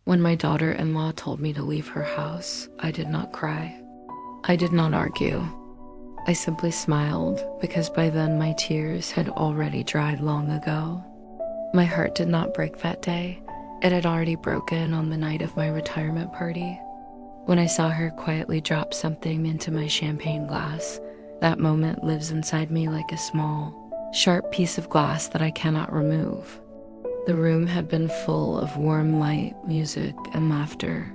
When my daughter-in-law told me to leave her house, I did not cry. I did not argue. I simply smiled because by then my tears had already dried long ago. My heart did not break that day. It had already broken on the night of my retirement party. When I saw her quietly drop something into my champagne glass, that moment lives inside me like a small, sharp piece of glass that I cannot remove. The room had been full of warm light, music, and laughter.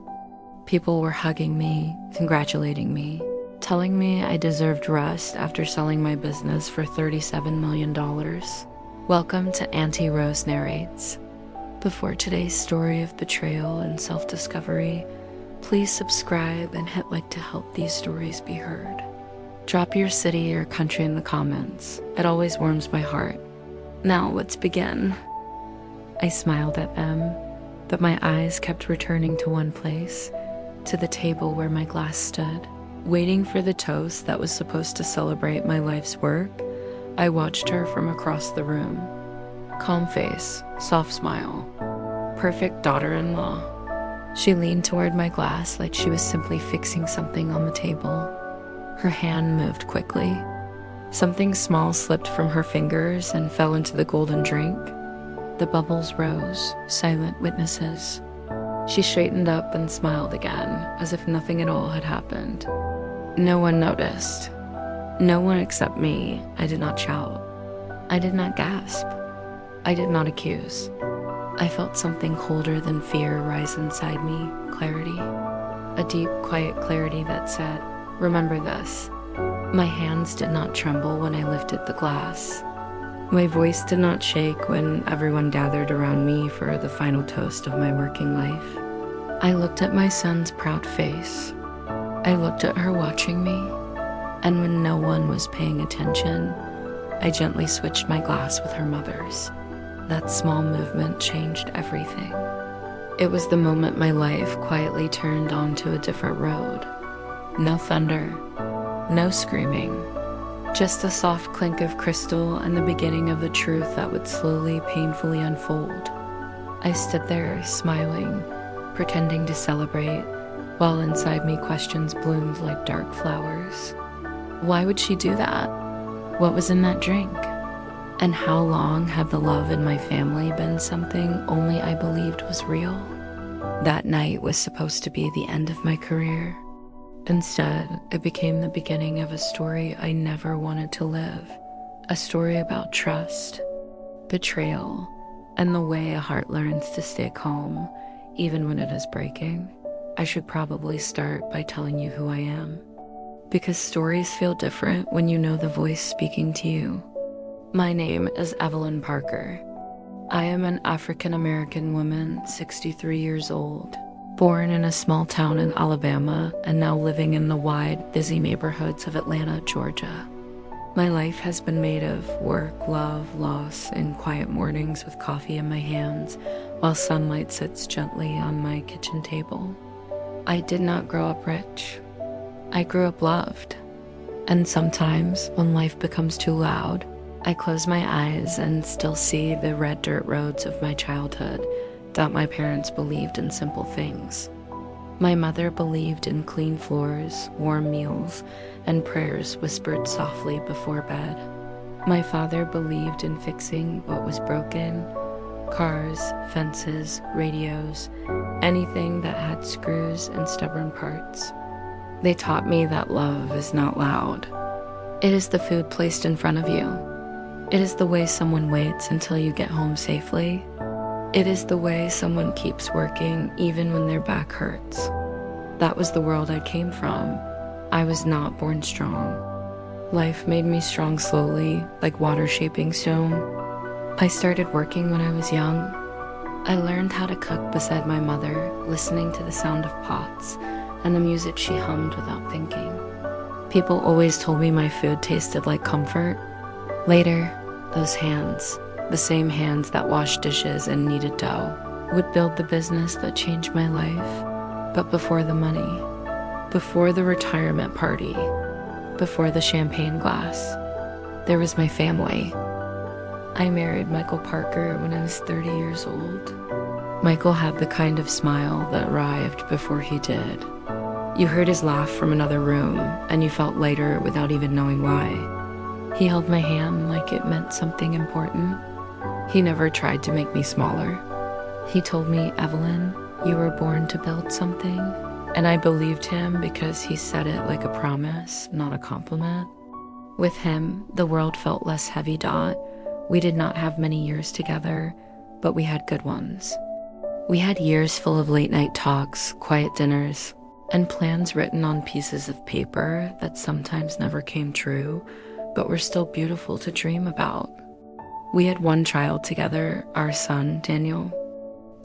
People were hugging me, congratulating me, telling me I deserved rest after selling my business for $37 million. Welcome to Auntie Rose Narrates. Before today's story of betrayal and self-discovery, please subscribe and hit like to help these stories be heard. Drop your city or country in the comments. It always warms my heart. Now let's begin. I smiled at them, but my eyes kept returning to one place, to the table where my glass stood. Waiting for the toast that was supposed to celebrate my life's work, I watched her from across the room. Calm face, soft smile, perfect daughter-in-law. She leaned toward my glass like she was simply fixing something on the table. Her hand moved quickly. Something small slipped from her fingers and fell into the golden drink. The bubbles rose, silent witnesses. She straightened up and smiled again, as if nothing at all had happened. No one noticed. No one except me. I did not shout. I did not gasp. I did not accuse. I felt something colder than fear rise inside me, clarity. A deep, quiet clarity that said, "Remember this." My hands did not tremble when I lifted the glass. My voice did not shake when everyone gathered around me for the final toast of my working life. I looked at my son's proud face. I looked at her watching me, and when no one was paying attention, I gently switched my glass with her mother's. That small movement changed everything. It was the moment my life quietly turned onto a different road. No thunder, no screaming, just a soft clink of crystal and the beginning of the truth that would slowly, painfully unfold. I stood there, smiling, pretending to celebrate, while inside me questions bloomed like dark flowers. Why would she do that? What was in that drink? And how long had the love in my family been something only I believed was real? That night was supposed to be the end of my career. Instead, it became the beginning of a story I never wanted to live. A story about trust, betrayal, and the way a heart learns to stay calm, even when it is breaking. I should probably start by telling you who I am, because stories feel different when you know the voice speaking to you. My name is Evelyn Parker. I am an African-American woman, 63 years old, born in a small town in Alabama and now living in the wide, busy neighborhoods of Atlanta, Georgia. My life has been made of work, love, loss, and quiet mornings with coffee in my hands while sunlight sits gently on my kitchen table. I did not grow up rich. I grew up loved. And sometimes, when life becomes too loud, I close my eyes and still see the red dirt roads of my childhood that my parents believed in simple things. My mother believed in clean floors, warm meals, and prayers whispered softly before bed. My father believed in fixing what was broken: cars, fences, radios, anything that had screws and stubborn parts. They taught me that love is not loud. It is the food placed in front of you. It is the way someone waits until you get home safely. It is the way someone keeps working even when their back hurts. That was the world I came from. I was not born strong. Life made me strong slowly, like water shaping stone. I started working when I was young. I learned how to cook beside my mother, listening to the sound of pots and the music she hummed without thinking. People always told me my food tasted like comfort. Later, those hands, the same hands that washed dishes and kneaded dough, would build the business that changed my life. But before the money, before the retirement party, before the champagne glass, there was my family. I married Michael Parker when I was 30 years old. Michael had the kind of smile that arrived before he did. You heard his laugh from another room, and you felt lighter without even knowing why. He held my hand like it meant something important. He never tried to make me smaller. He told me, "Evelyn, you were born to build something." And I believed him because he said it like a promise, not a compliment. With him, the world felt less heavy. We did not have many years together, but we had good ones. We had years full of late-night talks, quiet dinners, and plans written on pieces of paper that sometimes never came true, but were still beautiful to dream about. We had one child together, our son, Daniel.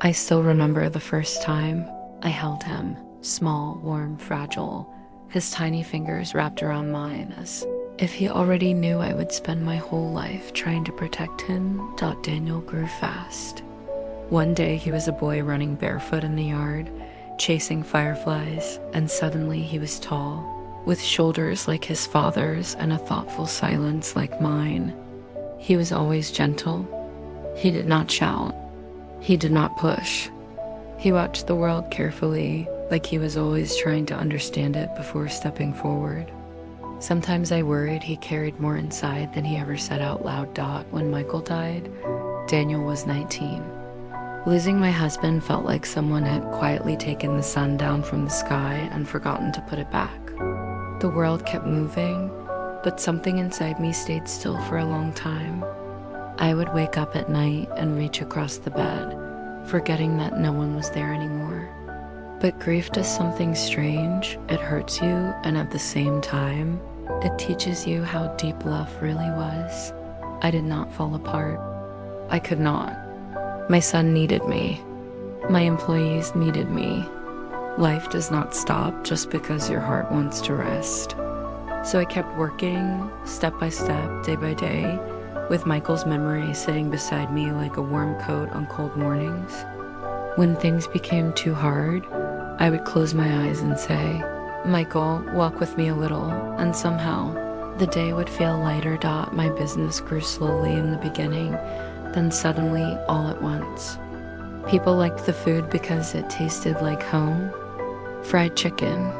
I still remember the first time I held him, small, warm, fragile, his tiny fingers wrapped around mine as if he already knew I would spend my whole life trying to protect him. Daniel grew fast. One day he was a boy running barefoot in the yard, chasing fireflies, and suddenly he was tall, with shoulders like his father's and a thoughtful silence like mine. He was always gentle. He did not shout. He did not push. He watched the world carefully, like he was always trying to understand it before stepping forward. Sometimes I worried he carried more inside than he ever said out loud. When Michael died, Daniel was 19. Losing my husband felt like someone had quietly taken the sun down from the sky and forgotten to put it back. The world kept moving, but something inside me stayed still for a long time. I would wake up at night and reach across the bed, forgetting that no one was there anymore. But grief does something strange. It hurts you, and at the same time, it teaches you how deep love really was. I did not fall apart. I could not. My son needed me. My employees needed me. Life does not stop just because your heart wants to rest. So I kept working, step by step, day by day, with Michael's memory sitting beside me like a warm coat on cold mornings. When things became too hard, I would close my eyes and say, "Michael, walk with me a little," and somehow the day would feel lighter. My business grew slowly in the beginning, then suddenly all at once. People liked the food because it tasted like home. Fried chicken,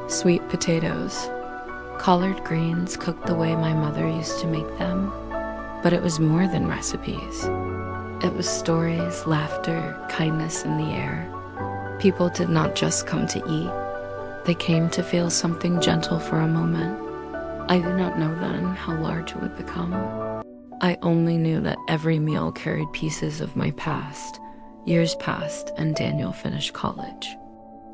sweet potatoes, collard greens cooked the way my mother used to make them. But it was more than recipes. It was stories, laughter, kindness in the air. People did not just come to eat. They came to feel something gentle for a moment. I did not know then how large it would become. I only knew that every meal carried pieces of my past. Years passed, and Daniel finished college.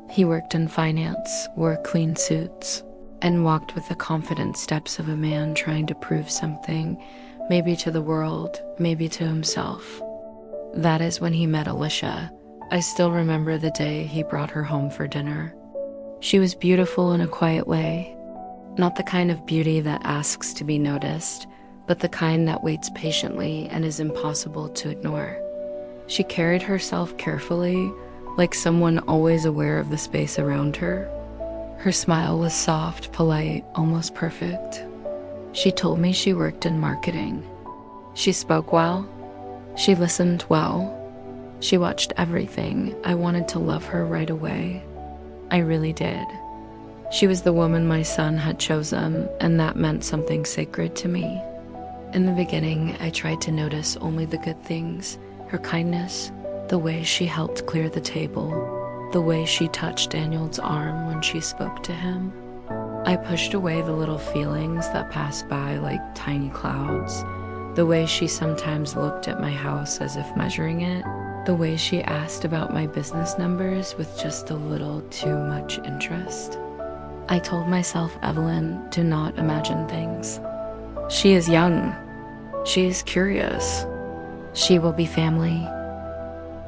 He worked in finance, wore clean suits, and walked with the confident steps of a man trying to prove something, maybe to the world, maybe to himself. That is when he met Alicia. I still remember the day he brought her home for dinner. She was beautiful in a quiet way, not the kind of beauty that asks to be noticed, but the kind that waits patiently and is impossible to ignore. She carried herself carefully, like someone always aware of the space around her. Her smile was soft, polite, almost perfect. She told me she worked in marketing. She spoke well. She listened well. She watched everything. I wanted to love her right away. I really did. She was the woman my son had chosen, and that meant something sacred to me. In the beginning, I tried to notice only the good things, her kindness, the way she helped clear the table, the way she touched Daniel's arm when she spoke to him. I pushed away the little feelings that passed by like tiny clouds, the way she sometimes looked at my house as if measuring it, the way she asked about my business numbers with just a little too much interest. I told myself, "Evelyn, do not imagine things. She is young. She is curious. She will be family."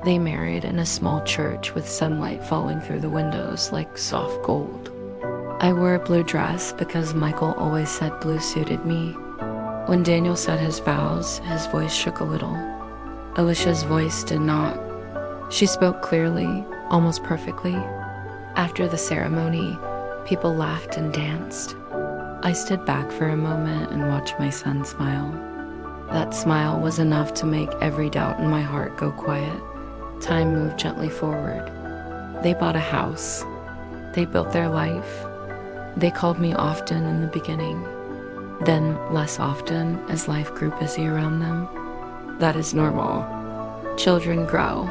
They married in a small church with sunlight falling through the windows like soft gold. I wore a blue dress because Michael always said blue suited me. When Daniel said his vows, his voice shook a little. Alicia's voice did not. She spoke clearly, almost perfectly. After the ceremony, people laughed and danced. I stood back for a moment and watched my son smile. That smile was enough to make every doubt in my heart go quiet. Time moved gently forward. They bought a house. They built their life. They called me often in the beginning, then less often as life grew busy around them. That is normal. Children grow.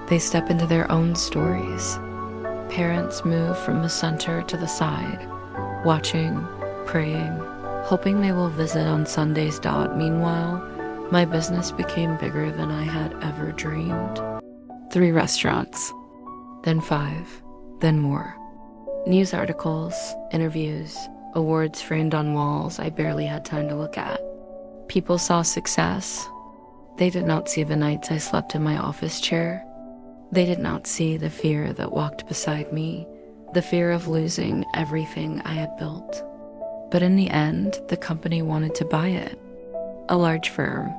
They step into their own stories. Parents move from the center to the side, watching, praying, hoping they will visit on Sundays. Meanwhile, my business became bigger than I had ever dreamed. 3 restaurants, then 5, then more. News articles, interviews, awards framed on walls I barely had time to look at. People saw success. They did not see the nights I slept in my office chair. They did not see the fear that walked beside me, the fear of losing everything I had built. But in the end, the company wanted to buy it. A large firm.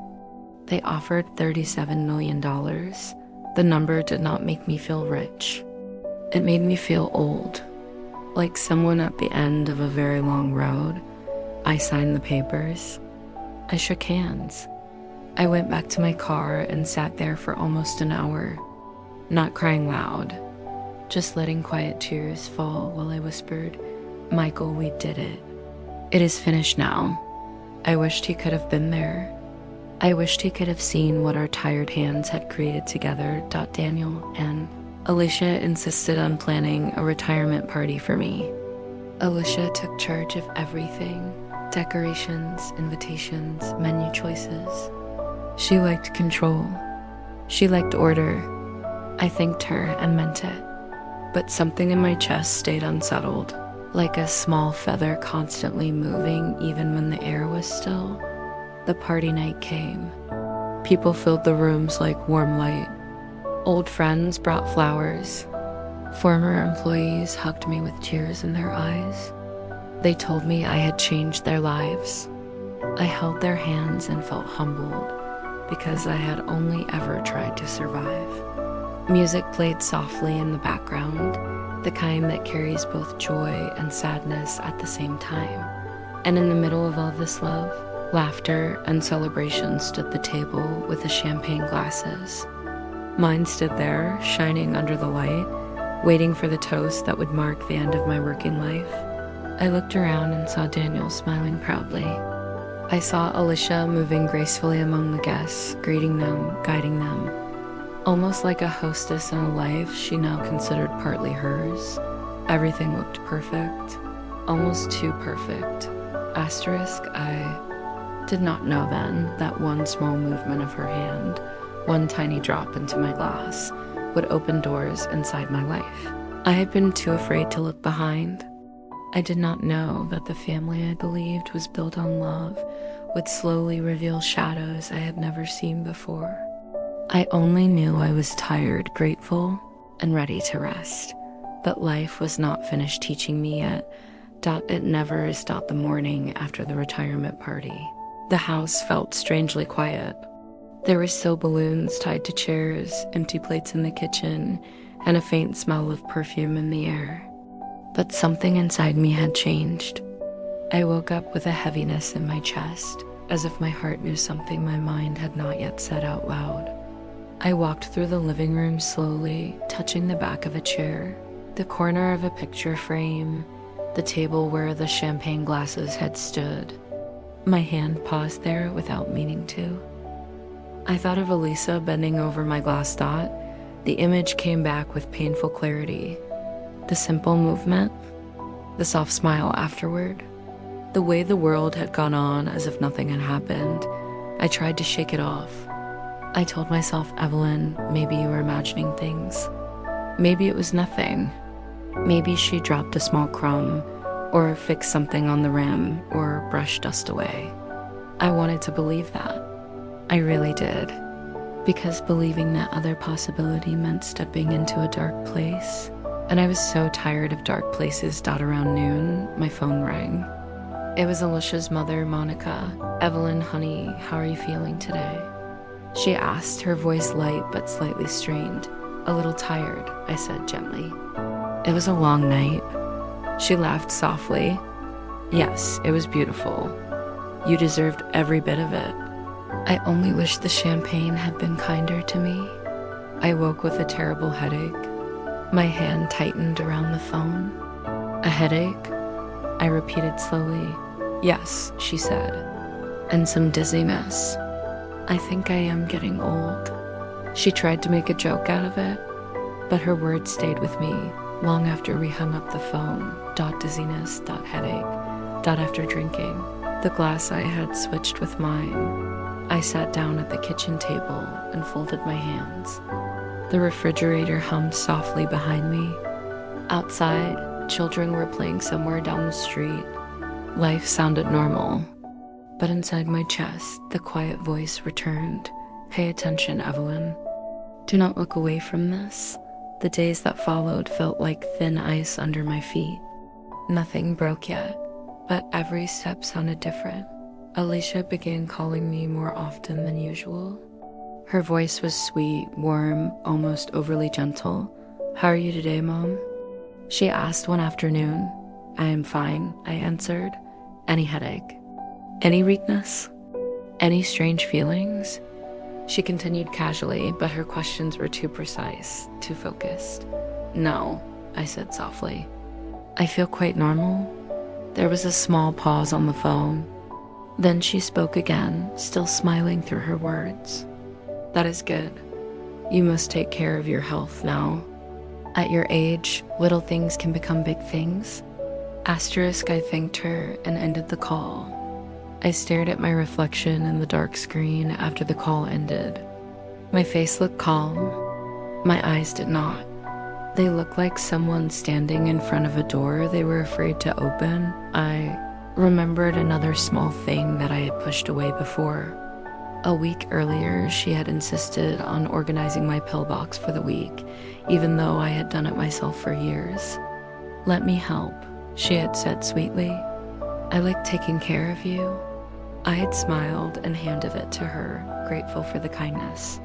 They offered $37 million. The number did not make me feel rich. It made me feel old, like someone at the end of a very long road. I signed the papers. I shook hands. I went back to my car and sat there for almost an hour, not crying loud, just letting quiet tears fall while I whispered, "Michael, we did it. It is finished now." I wished he could have been there. I wished he could have seen what our tired hands had created together. Daniel and Alicia insisted on planning a retirement party for me. Alicia took charge of everything: decorations, invitations, menu choices. She liked control. She liked order. I thanked her and meant it. But something in my chest stayed unsettled, like a small feather constantly moving even when the air was still. The party night came. People filled the rooms like warm light. Old friends brought flowers. Former employees hugged me with tears in their eyes. They told me I had changed their lives. I held their hands and felt humbled because I had only ever tried to survive. Music played softly in the background, the kind that carries both joy and sadness at the same time. And in the middle of all this love, laughter and celebration stood the table with the champagne glasses. Mine stood there, shining under the light, waiting for the toast that would mark the end of my working life. I looked around and saw Daniel smiling proudly. I saw Alicia moving gracefully among the guests, greeting them, guiding them. Almost like a hostess in a life she now considered partly hers. Everything looked perfect, almost too perfect. I did not know then that one small movement of her hand, one tiny drop into my glass, would open doors inside my life. I had been too afraid to look behind. I did not know that the family I believed was built on love would slowly reveal shadows I had never seen before. I only knew I was tired, grateful, and ready to rest. But life was not finished teaching me yet. It never is. The morning after the retirement party, the house felt strangely quiet. There were still balloons tied to chairs, empty plates in the kitchen, and a faint smell of perfume in the air. But something inside me had changed. I woke up with a heaviness in my chest, as if my heart knew something my mind had not yet said out loud. I walked through the living room slowly, touching the back of a chair, the corner of a picture frame, the table where the champagne glasses had stood. My hand paused there without meaning to. I thought of Elisa bending over my glass dot. The image came back with painful clarity. The simple movement, the soft smile afterward, the way the world had gone on as if nothing had happened. I tried to shake it off. I told myself, Evelyn, maybe you were imagining things. Maybe it was nothing. Maybe she dropped a small crumb, or fixed something on the rim, or brushed dust away. I wanted to believe that. I really did. Because believing that other possibility meant stepping into a dark place. And I was so tired of dark places. Around noon, my phone rang. It was Alicia's mother, Monica. "Evelyn, honey, how are you feeling today?" She asked, her voice light but slightly strained. "A little tired," I said gently. "It was a long night." She laughed softly. "Yes, it was beautiful. You deserved every bit of it. I only wish the champagne had been kinder to me." I woke with a terrible headache. My hand tightened around the phone. A headache? I repeated slowly. Yes, she said. And some dizziness. I think I am getting old. She tried to make a joke out of it, but her words stayed with me long after we hung up the phone. Dizziness, headache, after drinking. The glass I had switched with mine. I sat down at the kitchen table and folded my hands. The refrigerator hummed softly behind me. Outside, children were playing somewhere down the street. Life sounded normal, but inside my chest, the quiet voice returned. Pay attention, Evelyn. Do not look away from this. The days that followed felt like thin ice under my feet. Nothing broke yet, but every step sounded different. Alicia began calling me more often than usual. Her voice was sweet, warm, almost overly gentle. How are you today, Mom? She asked one afternoon. I am fine, I answered. Any headache? Any weakness? Any strange feelings? She continued casually, but her questions were too precise, too focused. No, I said softly. I feel quite normal. There was a small pause on the phone. Then she spoke again, still smiling through her words. That is good. You must take care of your health now. At your age, little things can become big things. Asterisk, I thanked her and ended the call. I stared at my reflection in the dark screen after the call ended. My face looked calm. My eyes did not. They looked like someone standing in front of a door they were afraid to open. I remembered another small thing that I had pushed away before. A week earlier, she had insisted on organizing my pillbox for the week, even though I had done it myself for years. Let me help, she had said sweetly. I like taking care of you. I had smiled and handed it to her, grateful for the kindness.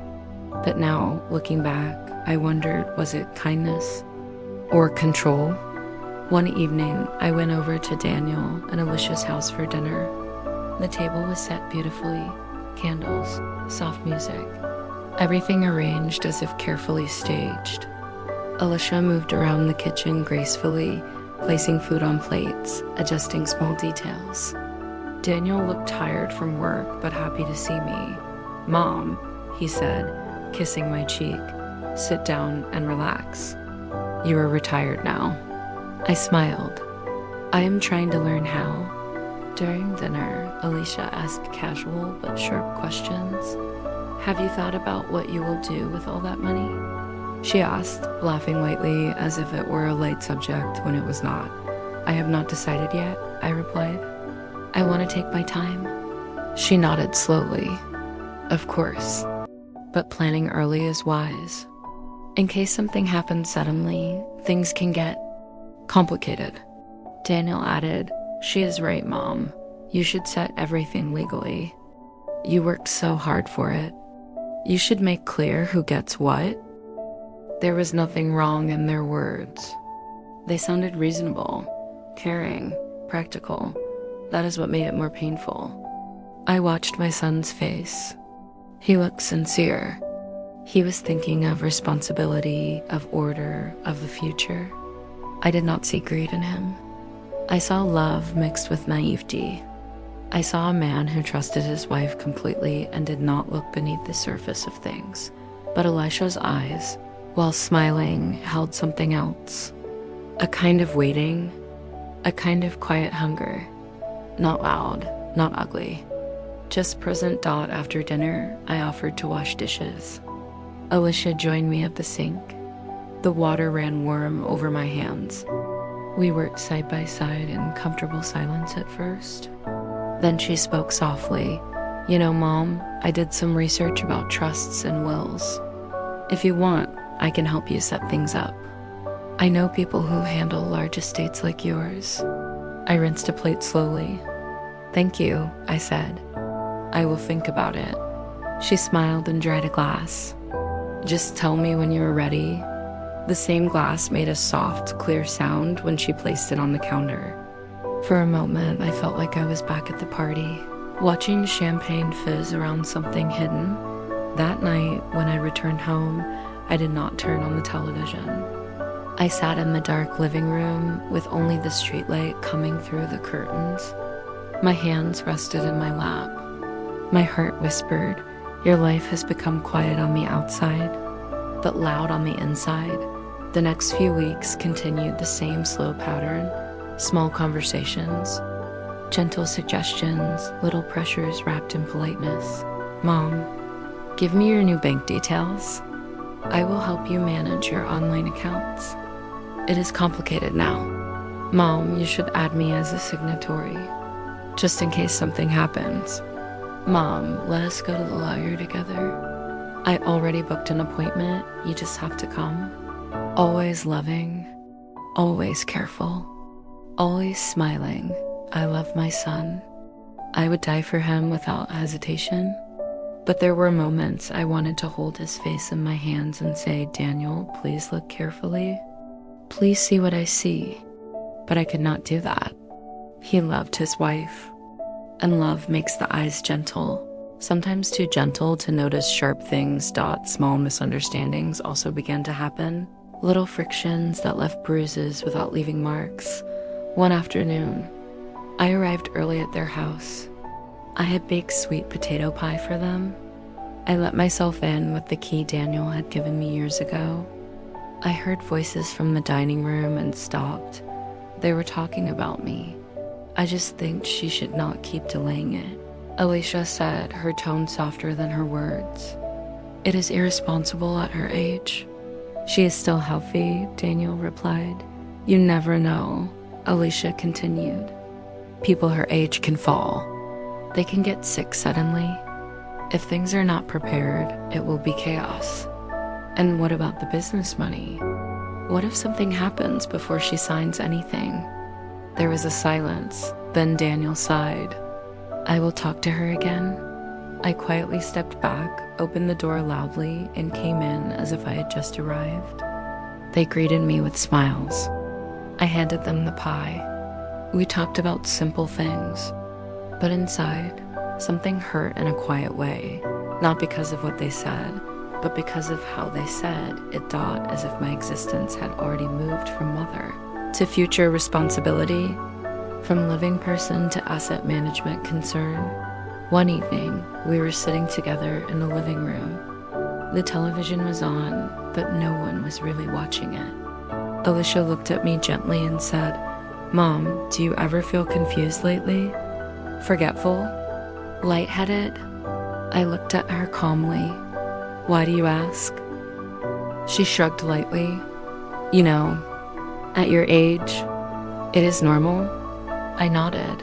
But now, looking back, I wondered, was it kindness or control? One evening, I went over to Daniel and Alicia's house for dinner. The table was set beautifully. Candles, soft music, everything arranged as if carefully staged. Alicia moved around the kitchen gracefully, placing food on plates, adjusting small details. Daniel looked tired from work, but happy to see me. Mom, he said, kissing my cheek, sit down and relax. You are retired now. I smiled. I am trying to learn how. During dinner, Alicia asked casual but sharp questions. Have you thought about what you will do with all that money? She asked, laughing lightly as if it were a light subject when it was not. I have not decided yet, I replied. I want to take my time. She nodded slowly. Of course, but planning early is wise. In case something happens suddenly, things can get complicated. Daniel added, She is right, Mom. You should set everything legally. You worked so hard for it. You should make clear who gets what. There was nothing wrong in their words. They sounded reasonable, caring, practical. That is what made it more painful. I watched my son's face. He looked sincere. He was thinking of responsibility, of order, of the future. I did not see greed in him. I saw love mixed with naivety. I saw a man who trusted his wife completely and did not look beneath the surface of things. But Alicia's eyes, while smiling, held something else. A kind of waiting, a kind of quiet hunger. Not loud, not ugly. Just present. After dinner, I offered to wash dishes. Alicia joined me at the sink. The water ran warm over my hands. We worked side by side in comfortable silence at first. Then she spoke softly. You know, Mom, I did some research about trusts and wills. If you want, I can help you set things up. I know people who handle large estates like yours. I rinsed a plate slowly. Thank you, I said. I will think about it. She smiled and dried a glass. Just tell me when you are ready. The same glass made a soft, clear sound when she placed it on the counter. For a moment, I felt like I was back at the party, watching champagne fizz around something hidden. That night, when I returned home, I did not turn on the television. I sat in the dark living room with only the streetlight coming through the curtains. My hands rested in my lap. My heart whispered, "Your life has become quiet on the outside, but loud on the inside." The next few weeks continued the same slow pattern: small conversations, gentle suggestions, little pressures wrapped in politeness. "Mom, give me your new bank details. I will help you manage your online accounts. It is complicated now. Mom, you should add me as a signatory, just in case something happens. Mom, let us go to the lawyer together. I already booked an appointment, you just have to come." Always loving, always careful, always smiling. I love my son. I would die for him without hesitation. But there were moments I wanted to hold his face in my hands and say, "Daniel, please look carefully. Please see what I see." But I could not do that. He loved his wife, and love makes the eyes gentle, sometimes too gentle to notice sharp things. Small misunderstandings also began to happen, little frictions that left bruises without leaving marks. One afternoon, I arrived early at their house. I had baked sweet potato pie for them. I let myself in with the key Daniel had given me years ago. I heard voices from the dining room and stopped. They were talking about me. "I just think she should not keep delaying it," Alicia said, her tone softer than her words. "It is irresponsible at her age." "She is still healthy," Daniel replied. "You never know," Alicia continued. "People her age can fall. They can get sick suddenly. If things are not prepared, it will be chaos." "And what about the business money? What if something happens before she signs anything?" There was a silence, then Daniel sighed. "I will talk to her again." I quietly stepped back, opened the door loudly, and came in as if I had just arrived. They greeted me with smiles. I handed them the pie. We talked about simple things, but inside, something hurt in a quiet way, not because of what they said, but because of how they said it. As if my existence had already moved from mother to future responsibility, from living person to asset management concern. One evening, we were sitting together in the living room. The television was on, but no one was really watching it. Alicia looked at me gently and said, "Mom, do you ever feel confused lately? Forgetful? Lightheaded?" I looked at her calmly. "Why do you ask?" She shrugged lightly. "You know, at your age, it is normal." I nodded.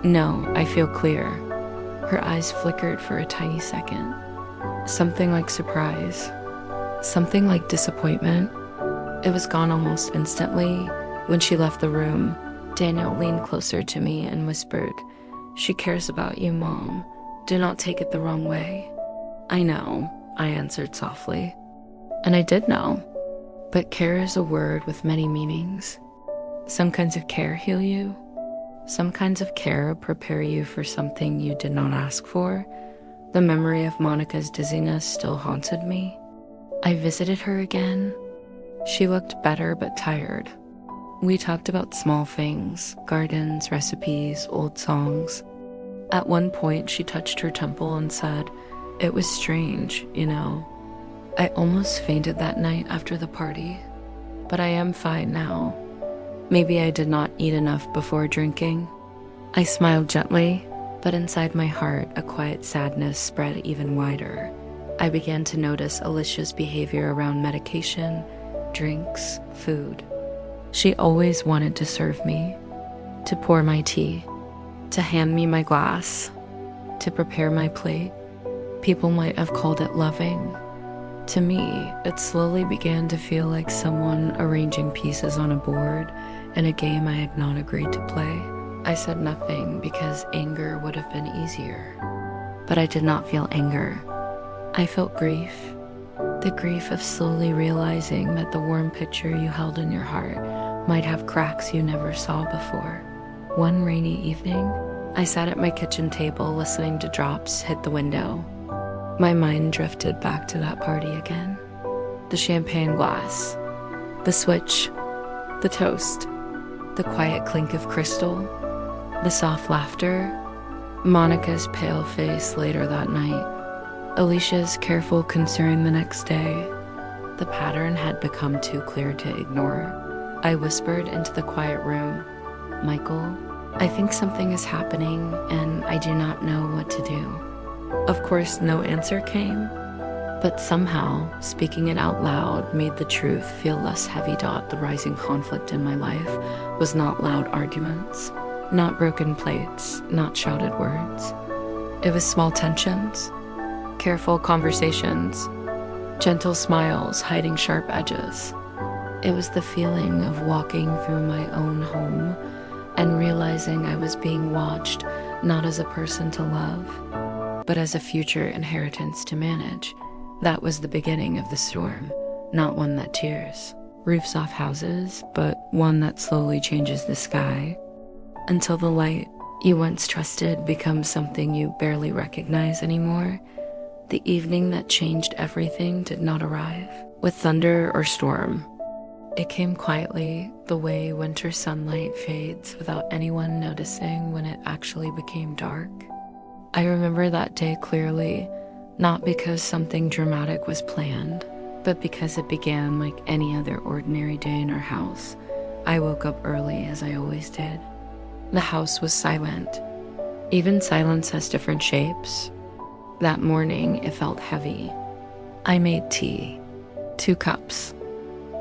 "No, I feel clear." Her eyes flickered for a tiny second. Something like surprise. Something like disappointment. It was gone almost instantly. When she left the room, Daniel leaned closer to me and whispered, "She cares about you, Mom. Do not take it the wrong way." "I know," I answered softly. And I did know. But care is a word with many meanings. Some kinds of care heal you. Some kinds of care prepare you for something you did not ask for. The memory of Monica's dizziness still haunted me. I visited her again. She looked better but tired. We talked about small things, gardens, recipes, old songs. At one point, she touched her temple and said, "It was strange, you know. I almost fainted that night after the party, but I am fine now. Maybe I did not eat enough before drinking." I smiled gently, but inside my heart, a quiet sadness spread even wider. I began to notice Alicia's behavior around medication, drinks, food. She always wanted to serve me, to pour my tea, to hand me my glass, to prepare my plate. People might have called it loving. To me, it slowly began to feel like someone arranging pieces on a board in a game I had not agreed to play. I said nothing because anger would have been easier. But I did not feel anger. I felt grief. The grief of slowly realizing that the warm picture you held in your heart might have cracks you never saw before. One rainy evening, I sat at my kitchen table listening to drops hit the window. My mind drifted back to that party again. The champagne glass, the switch, the toast, the quiet clink of crystal, the soft laughter, Monica's pale face later that night, Alicia's careful concern the next day. The pattern had become too clear to ignore. I whispered into the quiet room, "Michael, I think something is happening and I do not know what to do." Of course, no answer came, but somehow speaking it out loud made the truth feel less heavy. The rising conflict in my life was not loud arguments, not broken plates, not shouted words. It was small tensions, careful conversations, gentle smiles hiding sharp edges. It was the feeling of walking through my own home and realizing I was being watched, not as a person to love, but as a future inheritance to manage. That was the beginning of the storm, not one that tears, roofs off houses, but one that slowly changes the sky, until the light you once trusted becomes something you barely recognize anymore. The evening that changed everything did not arrive with thunder or storm. It came quietly, the way winter sunlight fades without anyone noticing when it actually became dark. I remember that day clearly, not because something dramatic was planned, but because it began like any other ordinary day in our house. I woke up early, as I always did. The house was silent. Even silence has different shapes. That morning, it felt heavy. I made tea, 2 cups,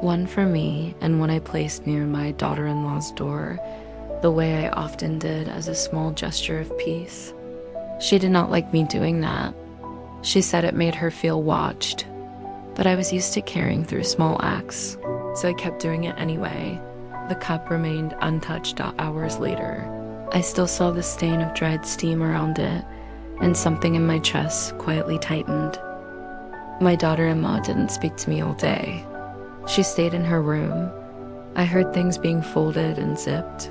one for me and one I placed near my daughter-in-law's door, the way I often did as a small gesture of peace. She did not like me doing that. She said it made her feel watched, but I was used to carrying through small acts, so I kept doing it anyway. The cup remained untouched hours later. I still saw the stain of dried steam around it, and something in my chest quietly tightened. My daughter-in-law didn't speak to me all day. She stayed in her room. I heard things being folded and zipped.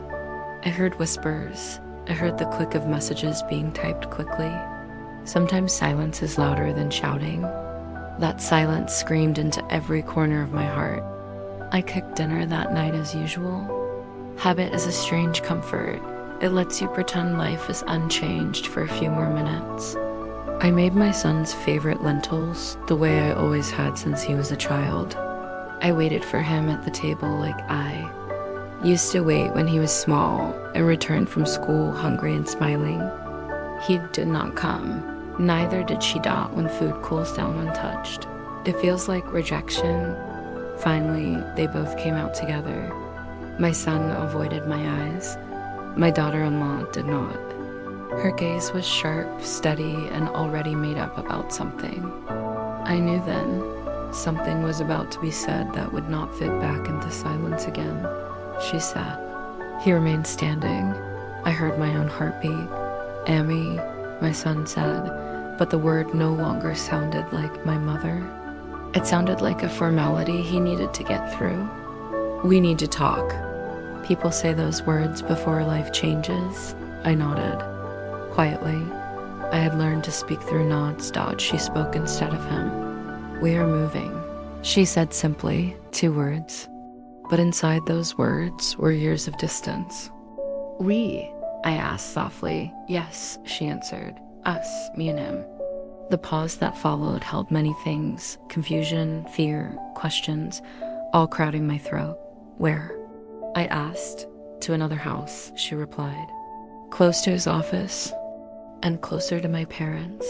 I heard whispers. I heard the click of messages being typed quickly. Sometimes silence is louder than shouting. That silence screamed into every corner of my heart. I cooked dinner that night as usual. Habit is a strange comfort. It lets you pretend life is unchanged for a few more minutes. I made my son's favorite lentils, the way I always had since he was a child. I waited for him at the table like I used to wait when he was small and returned from school hungry and smiling. He did not come. Neither did she when food cools down untouched. It feels like rejection. Finally, they both came out together. My son avoided my eyes. My daughter-in-law did not. Her gaze was sharp, steady, and already made up about something. I knew then something was about to be said that would not fit back into silence again. She sat. He remained standing. I heard my own heartbeat. "Amy," my son said, but the word no longer sounded like my mother. It sounded like a formality he needed to get through. "We need to talk." People say those words before life changes. I nodded. Quietly, I had learned to speak through nods. She spoke instead of him. "We are moving," she said simply, 2 words. But inside those words were years of distance. "We?" I asked softly. "Yes," she answered. "Us, me and him." The pause that followed held many things: confusion, fear, questions, all crowding my throat. "Where?" I asked. "To another house," she replied. "Close to his office and closer to my parents.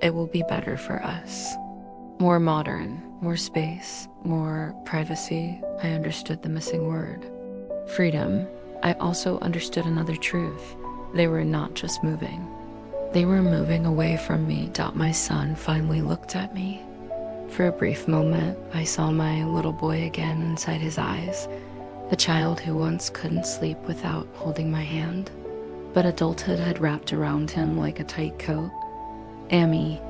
It will be better for us. More modern, more space, more privacy." I understood the missing word. Freedom. I also understood another truth. They were not just moving. They were moving away from me. My son finally looked at me. For a brief moment, I saw my little boy again inside his eyes, the child who once couldn't sleep without holding my hand. But adulthood had wrapped around him like a tight coat. "Amy,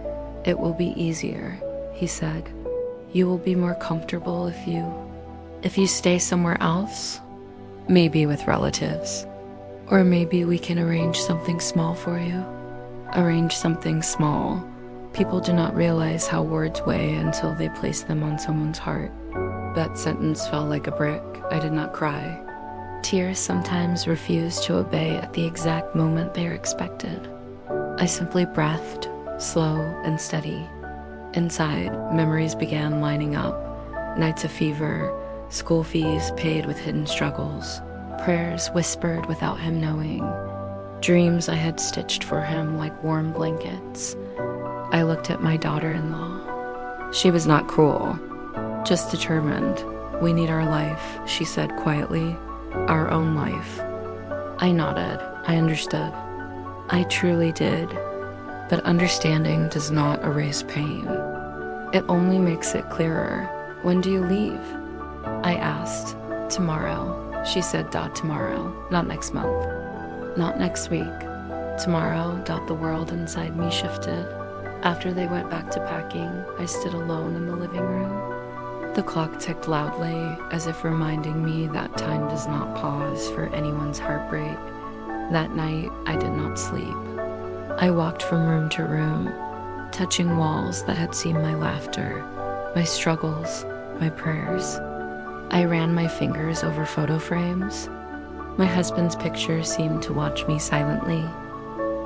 it will be easier," he said. "You will be more comfortable if you stay somewhere else, maybe with relatives. Or maybe we can arrange something small for you." Arrange something small. People do not realize how words weigh until they place them on someone's heart. That sentence fell like a brick. I did not cry. Tears sometimes refuse to obey at the exact moment they are expected. I simply breathed, slow and steady. Inside, memories began lining up. Nights of fever, school fees paid with hidden struggles, prayers whispered without him knowing, dreams I had stitched for him like warm blankets. I looked at my daughter-in-law. She was not cruel, just determined. We need our life, she said quietly. Our own life. I nodded. I understood. I truly did. But understanding does not erase pain. It only makes it clearer. When do you leave? I asked. Tomorrow. She said, tomorrow, not next month. Not next week. Tomorrow, the world inside me shifted. After they went back to packing, I stood alone in the living room. The clock ticked loudly, as if reminding me that time does not pause for anyone's heartbreak. That night, I did not sleep. I walked from room to room, touching walls that had seen my laughter, my struggles, my prayers. I ran my fingers over photo frames. My husband's picture seemed to watch me silently.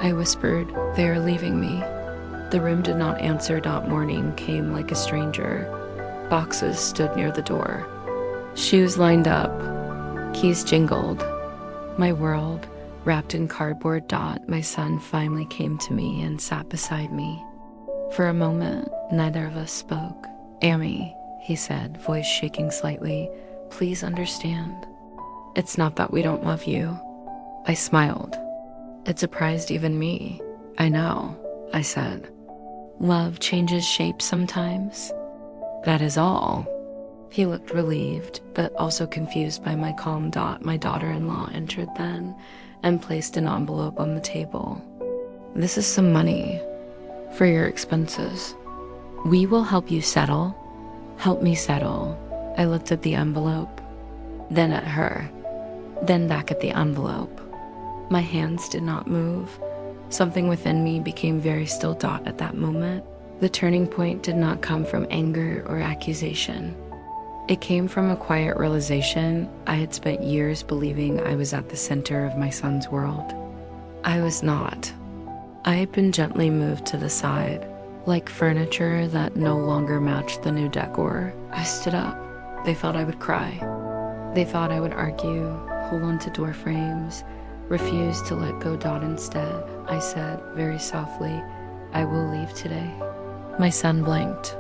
I whispered, "They are leaving me." The room did not answer. Morning came like a stranger. Boxes stood near the door. Shoes lined up. Keys jingled. My world, wrapped in cardboard. My son finally came to me and sat beside me. For a moment, neither of us spoke. "Amy," he said, voice shaking slightly, "please understand. It's not that we don't love you." I smiled. It surprised even me. "I know," I said. "Love changes shape sometimes. That is all." He looked relieved, but also confused by my calm. My daughter-in-law entered then and placed an envelope on the table. "This is some money for your expenses. We will help you settle. Help me settle." I looked at the envelope, then at her, then back at the envelope. My hands did not move. Something within me became very still. At that moment, the turning point did not come from anger or accusation. It came from a quiet realization. I had spent years believing I was at the center of my son's world. I was not. I had been gently moved to the side, like furniture that no longer matched the new decor. I stood up. They thought I would cry. They thought I would argue, hold on to door frames, refuse to let go. Instead, I said very softly, "I will leave today." My son blinked.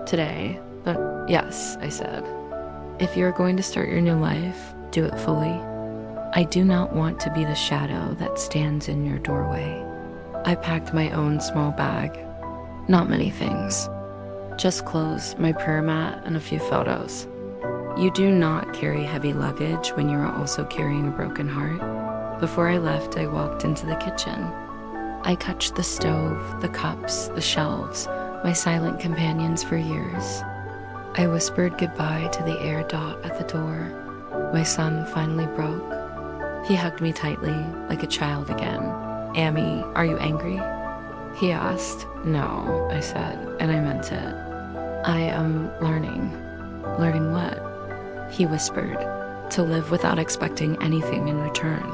"Today?" "But yes," I said. "If you're going to start your new life, do it fully. I do not want to be the shadow that stands in your doorway." I packed my own small bag. Not many things. Just clothes, my prayer mat, and a few photos. You do not carry heavy luggage when you are also carrying a broken heart. Before I left, I walked into the kitchen. I touched the stove, the cups, the shelves, my silent companions for years. I whispered goodbye to the air. At the door, my son finally broke. He hugged me tightly, like a child again. "Amy, are you angry?" He asked. "No," I said, and I meant it. "I am learning." "Learning what?" He whispered. "To live without expecting anything in return."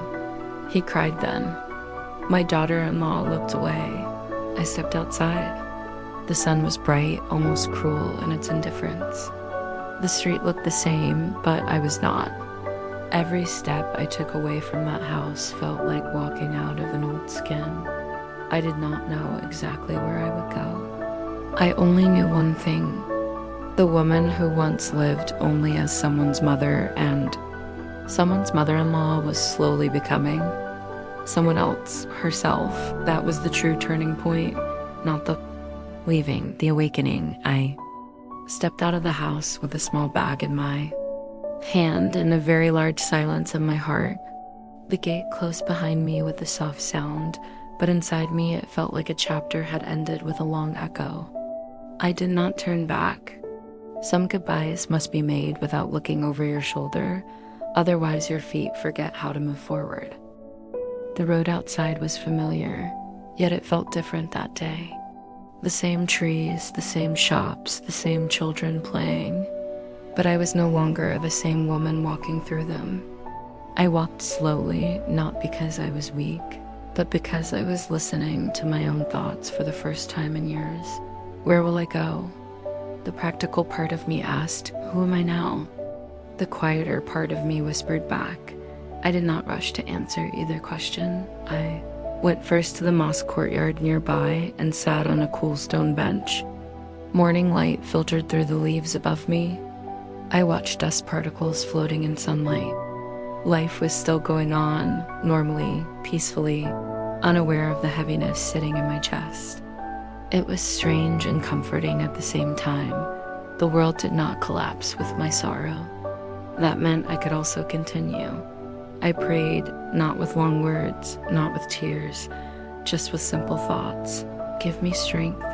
He cried then. My daughter-in-law looked away. I stepped outside. The sun was bright, almost cruel in its indifference. The street looked the same, but I was not. Every step I took away from that house felt like walking out of an old skin. I did not know exactly where I would go. I only knew one thing. The woman who once lived only as someone's mother and someone's mother-in-law was slowly becoming someone else, herself. That was the true turning point, not the leaving, the awakening. I stepped out of the house with a small bag in my hand and a very large silence in my heart. The gate closed behind me with a soft sound, but inside me it felt like a chapter had ended with a long echo. I did not turn back. Some goodbyes must be made without looking over your shoulder, otherwise your feet forget how to move forward. The road outside was familiar, yet it felt different that day. The same trees, the same shops, the same children playing. But I was no longer the same woman walking through them. I walked slowly, not because I was weak, but because I was listening to my own thoughts for the first time in years. Where will I go? The practical part of me asked, who am I now? The quieter part of me whispered back. I did not rush to answer either question. I went first to the mosque courtyard nearby and sat on a cool stone bench. Morning light filtered through the leaves above me. I watched dust particles floating in sunlight. Life was still going on, normally, peacefully, unaware of the heaviness sitting in my chest. It was strange and comforting at the same time. The world did not collapse with my sorrow. That meant I could also continue. I prayed, not with long words, not with tears, just with simple thoughts. Give me strength.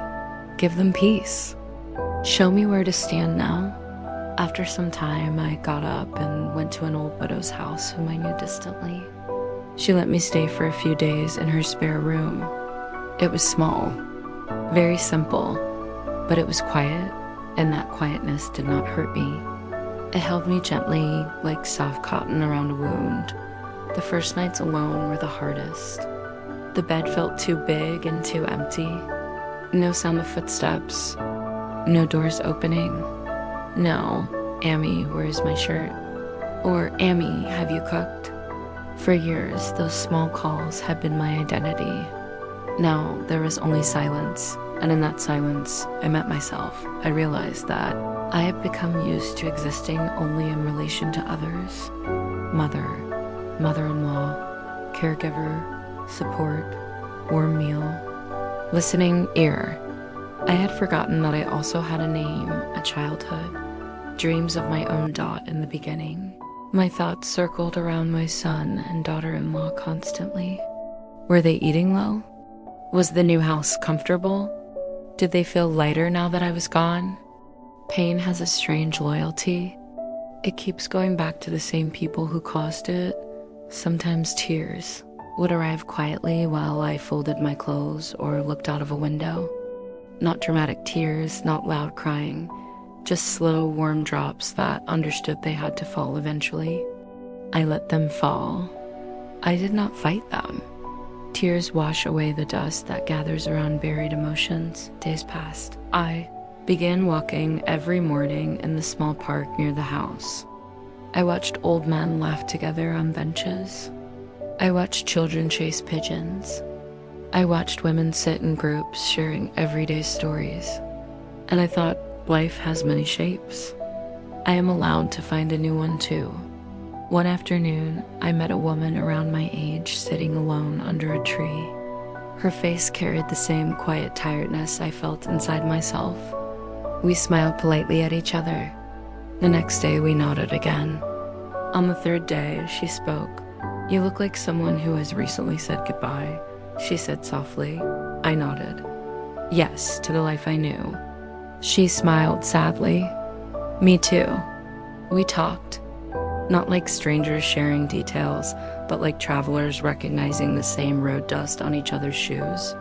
Give them peace. Show me where to stand now. After some time, I got up and went to an old widow's house whom I knew distantly. She let me stay for a few days in her spare room. It was small, very simple, but it was quiet, and that quietness did not hurt me. It held me gently, like soft cotton around a wound. The first nights alone were the hardest. The bed felt too big and too empty. No sound of footsteps, no doors opening. No, Amy, where's my shirt? Or, Amy, have you cooked? For years, those small calls had been my identity. Now, there was only silence, and in that silence, I met myself. I realized that I had become used to existing only in relation to others. Mother, mother-in-law, caregiver, support, warm meal, listening ear. I had forgotten that I also had a name, a childhood, dreams of my own dot in the beginning. My thoughts circled around my son and daughter-in-law constantly. Were they eating well? Was the new house comfortable? Did they feel lighter now that I was gone? Pain has a strange loyalty. It keeps going back to the same people who caused it. Sometimes tears would arrive quietly while I folded my clothes or looked out of a window. Not dramatic tears, not loud crying, just slow, warm drops that understood they had to fall eventually. I let them fall. I did not fight them. Tears wash away the dust that gathers around buried emotions. Days passed. I began walking every morning in the small park near the house. I watched old men laugh together on benches. I watched children chase pigeons. I watched women sit in groups sharing everyday stories. And I thought, life has many shapes. I am allowed to find a new one too. One afternoon, I met a woman around my age sitting alone under a tree. Her face carried the same quiet tiredness I felt inside myself. We smiled politely at each other. The next day, we nodded again. On the third day, she spoke. "You look like someone who has recently said goodbye," she said softly. I nodded. Yes, to the life I knew. She smiled sadly. Me too. We talked. Not like strangers sharing details, but like travelers recognizing the same road dust on each other's shoes.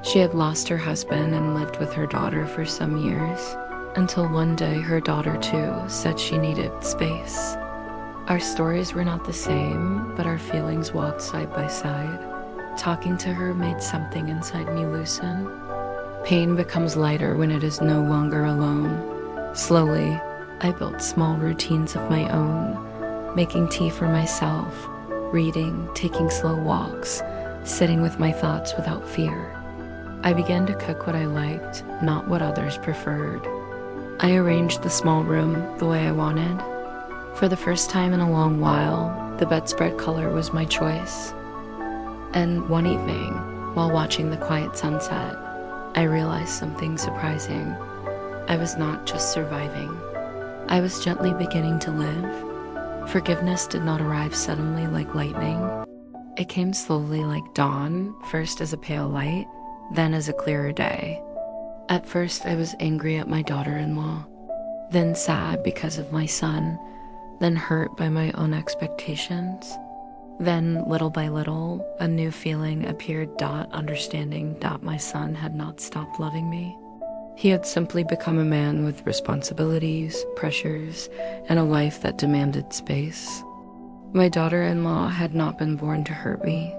She had lost her husband and lived with her daughter for some years, until one day her daughter too said she needed space. Our stories were not the same, but our feelings walked side by side. Talking to her made something inside me loosen. Pain becomes lighter when it is no longer alone. Slowly, I built small routines of my own, making tea for myself, reading, taking slow walks, sitting with my thoughts without fear. I began to cook what I liked, not what others preferred. I arranged the small room the way I wanted. For the first time in a long while, the bedspread color was my choice. And one evening, while watching the quiet sunset, I realized something surprising. I was not just surviving. I was gently beginning to live. Forgiveness did not arrive suddenly like lightning. It came slowly like dawn, first as a pale light, then as a clearer day. At first, I was angry at my daughter-in-law, then sad because of my son, then hurt by my own expectations. Then, little by little, a new feeling appeared. Understanding that my son had not stopped loving me. He had simply become a man with responsibilities, pressures, and a life that demanded space. My daughter-in-law had not been born to hurt me.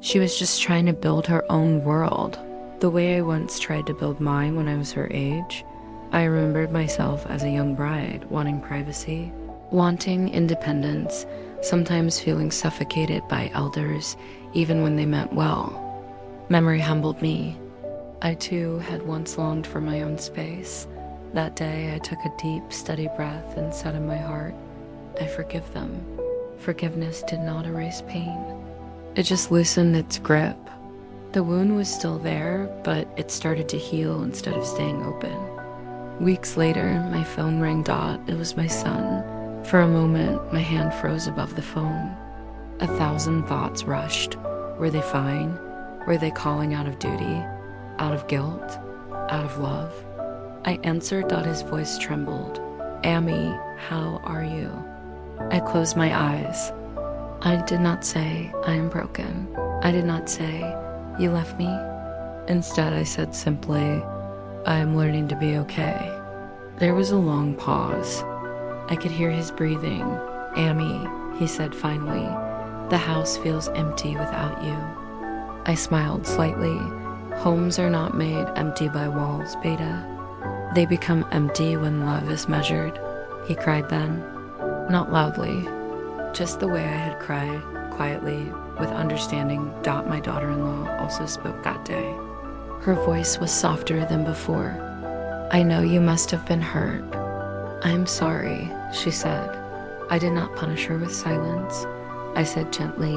She was just trying to build her own world, the way I once tried to build mine when I was her age. I remembered myself as a young bride, wanting privacy, wanting independence, sometimes feeling suffocated by elders, even when they meant well. Memory humbled me. I too had once longed for my own space. That day I took a deep, steady breath and said in my heart, I forgive them. Forgiveness did not erase pain. It just loosened its grip. The wound was still there, but it started to heal instead of staying open. Weeks later, my phone rang. It was my son. For a moment, my hand froze above the phone. 1,000 thoughts rushed. Were they fine? Were they calling out of duty? Out of guilt? Out of love? I answered. His voice trembled. Amy, how are you? I closed my eyes. I did not say, I am broken. I did not say, you left me. Instead, I said simply, I am learning to be okay. There was a long pause. I could hear his breathing. Amy, he said finally, the house feels empty without you. I smiled slightly. Homes are not made empty by walls, Beta. They become empty when love is measured. He cried then. Not loudly, just the way I had cried, quietly, with understanding. My daughter-in-law also spoke that day. Her voice was softer than before. I know you must have been hurt. I'm sorry, she said. I did not punish her with silence. I said gently,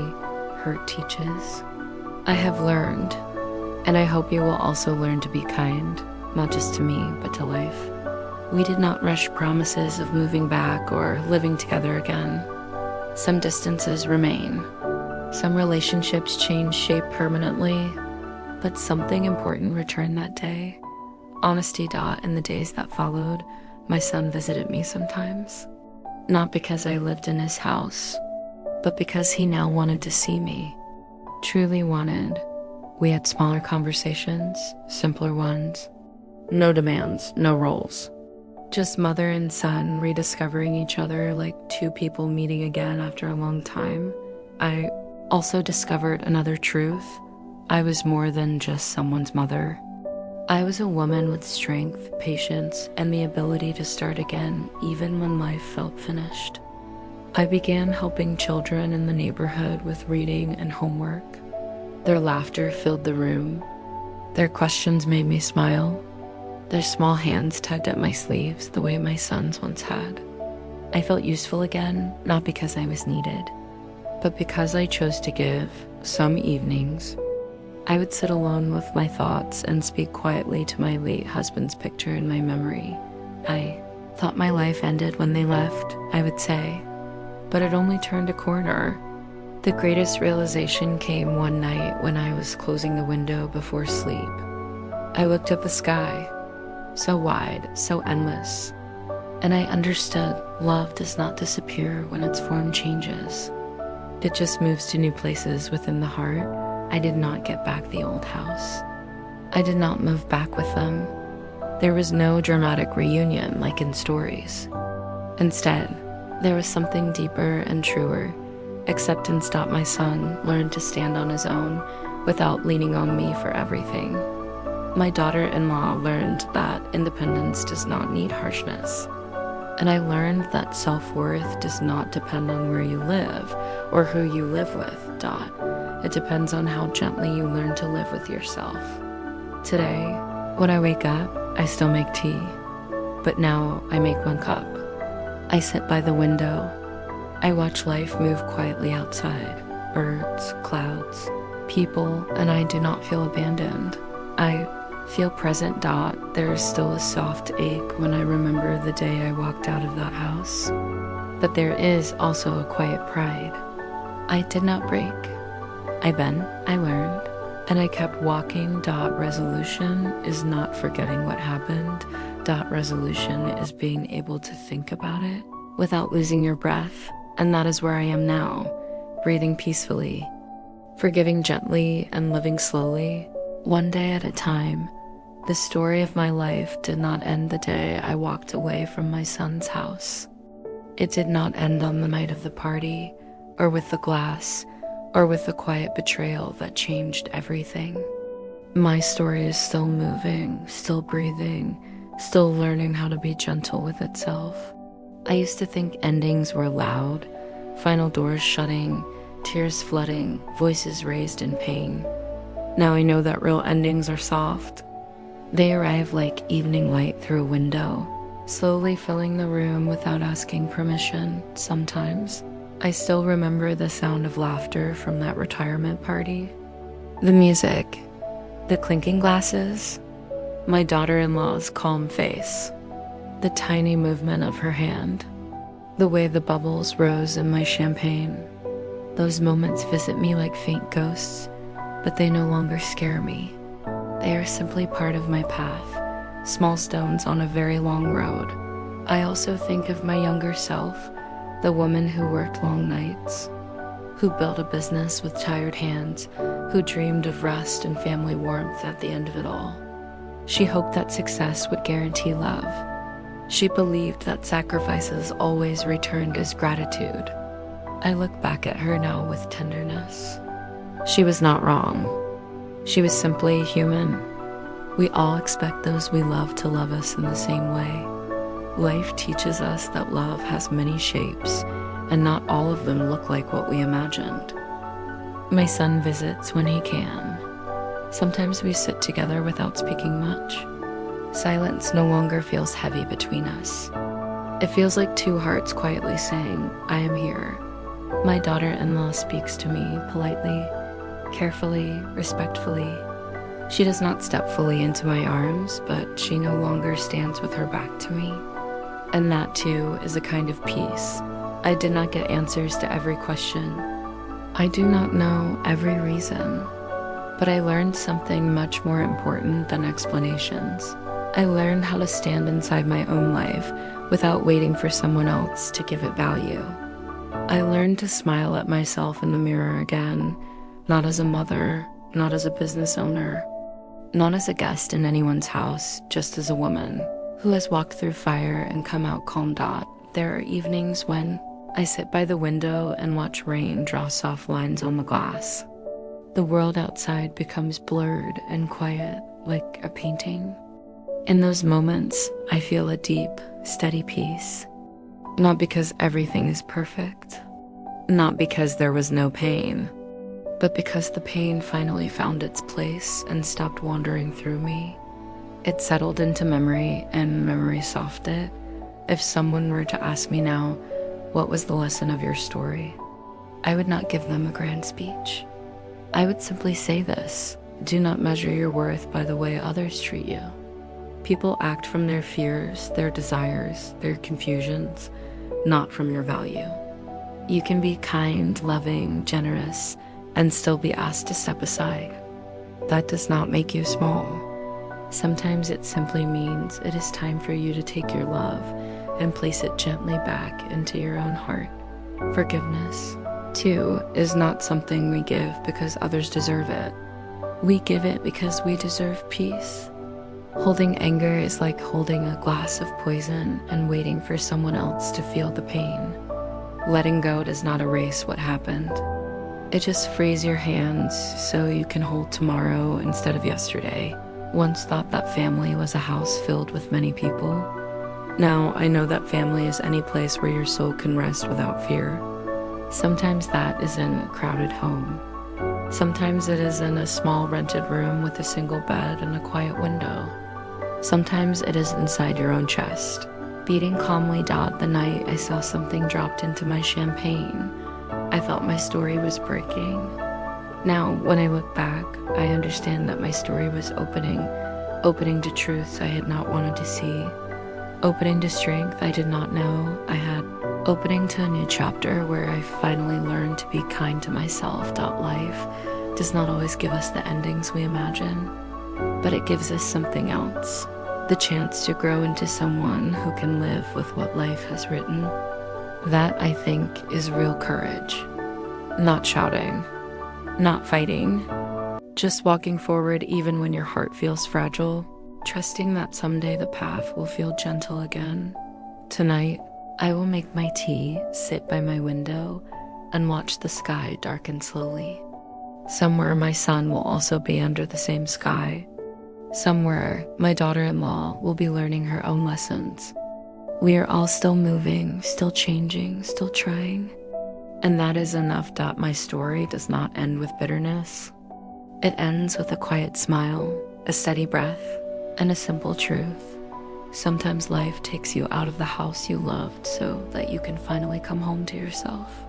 hurt teaches. I have learned, and I hope you will also learn to be kind, not just to me, but to life. We did not rush promises of moving back or living together again. Some distances remain. Some relationships change shape permanently, but something important returned that day. Honesty. In the days that followed, my son visited me sometimes. Not because I lived in his house, but because he now wanted to see me. Truly wanted. We had smaller conversations, simpler ones. No demands, no roles. Just mother and son rediscovering each other like two people meeting again after a long time. I also discovered another truth. I was more than just someone's mother. I was a woman with strength, patience, and the ability to start again even when life felt finished. I began helping children in the neighborhood with reading and homework. Their laughter filled the room. Their questions made me smile. Their small hands tugged at my sleeves the way my sons once had. I felt useful again, not because I was needed, but because I chose to give. Some evenings, I would sit alone with my thoughts and speak quietly to my late husband's picture in my memory. I thought my life ended when they left, I would say, but it only turned a corner. The greatest realization came one night when I was closing the window before sleep. I looked at the sky, so wide, so endless, and I understood love does not disappear when its form changes. It just moves to new places within the heart. I did not get back the old house. I did not move back with them. There was no dramatic reunion like in stories. Instead, there was something deeper and truer. Acceptance. My son learned to stand on his own without leaning on me for everything. My daughter-in-law learned that independence does not need harshness. And I learned that self-worth does not depend on where you live or who you live with. It depends on how gently you learn to live with yourself. Today, when I wake up, I still make tea, but now I make 1 cup. I sit by the window. I watch life move quietly outside. Birds, clouds, people, and I do not feel abandoned. I feel present. There is still a soft ache when I remember the day I walked out of that house. But there is also a quiet pride. I did not break. I bent, I learned, and I kept walking. Resolution is not forgetting what happened. Resolution is being able to think about it without losing your breath. And that is where I am now. breathing peacefully, forgiving gently and living slowly, one day at a time. The story of my life did not end the day I walked away from my son's house. It did not end on the night of the party, or with the glass, or with the quiet betrayal that changed everything. My story is still moving, still breathing, still learning how to be gentle with itself. I used to think endings were loud, final doors shutting, tears flooding, voices raised in pain. Now I know that real endings are soft. They arrive like evening light through a window, slowly filling the room without asking permission. Sometimes I still remember the sound of laughter from that retirement party, the music, the clinking glasses, my daughter-in-law's calm face, the tiny movement of her hand, the way the bubbles rose in my champagne. Those moments visit me like faint ghosts, but they no longer scare me. They are simply part of my path, small stones on a very long road. I also think of my younger self, the woman who worked long nights, who built a business with tired hands, who dreamed of rest and family warmth at the end of it all. She hoped that success would guarantee love. She believed that sacrifices always returned as gratitude. I look back at her now with tenderness. She was not wrong. She was simply human. We all expect those we love to love us in the same way. Life teaches us that love has many shapes, and not all of them look like what we imagined. My son visits when he can. Sometimes we sit together without speaking much. Silence no longer feels heavy between us. It feels like two hearts quietly saying, "I am here." My daughter-in-law speaks to me politely, carefully, respectfully. She does not step fully into my arms, but she no longer stands with her back to me. And that too is a kind of peace. I did not get answers to every question. I do not know every reason, but I learned something much more important than explanations. I learned how to stand inside my own life without waiting for someone else to give it value. I learned to smile at myself in the mirror again, not as a mother, not as a business owner, not as a guest in anyone's house, just as a woman who has walked through fire and come out calmed. There are evenings when I sit by the window and watch rain draw soft lines on the glass. The world outside becomes blurred and quiet, like a painting. In those moments, I feel a deep, steady peace. Not because everything is perfect, not because there was no pain, but because the pain finally found its place and stopped wandering through me. It settled into memory, and memory softened it. If someone were to ask me now, what was the lesson of your story? I would not give them a grand speech. I would simply say this: do not measure your worth by the way others treat you. People act from their fears, their desires, their confusions, not from your value. You can be kind, loving, generous, and still be asked to step aside. That does not make you small. Sometimes it simply means it is time for you to take your love and place it gently back into your own heart. Forgiveness, too, is not something we give because others deserve it. We give it because we deserve peace. Holding anger is like holding a glass of poison and waiting for someone else to feel the pain. Letting go does not erase what happened. It just frees your hands so you can hold tomorrow instead of yesterday. Once thought that family was a house filled with many people. Now I know that family is any place where your soul can rest without fear. Sometimes that is in a crowded home. Sometimes it is in a small rented room with a single bed and a quiet window. Sometimes it is inside your own chest, beating calmly. The night I saw something dropped into my champagne, I felt my story was breaking. Now, when I look back, I understand that my story was opening to truths I had not wanted to see, opening to strength I did not know I had, opening to a new chapter where I finally learned to be kind to myself. Life does not always give us the endings we imagine, but it gives us something else, the chance to grow into someone who can live with what life has written. That, I think, is real courage. Not shouting, not fighting, just walking forward even when your heart feels fragile, trusting that someday the path will feel gentle again. Tonight, I will make my tea, sit by my window, and watch the sky darken slowly. Somewhere my son will also be under the same sky. Somewhere my daughter-in-law will be learning her own lessons. We are all still moving, still changing, still trying. And that is enough that my story does not end with bitterness. It ends with a quiet smile, a steady breath, and a simple truth. Sometimes life takes you out of the house you loved so that you can finally come home to yourself.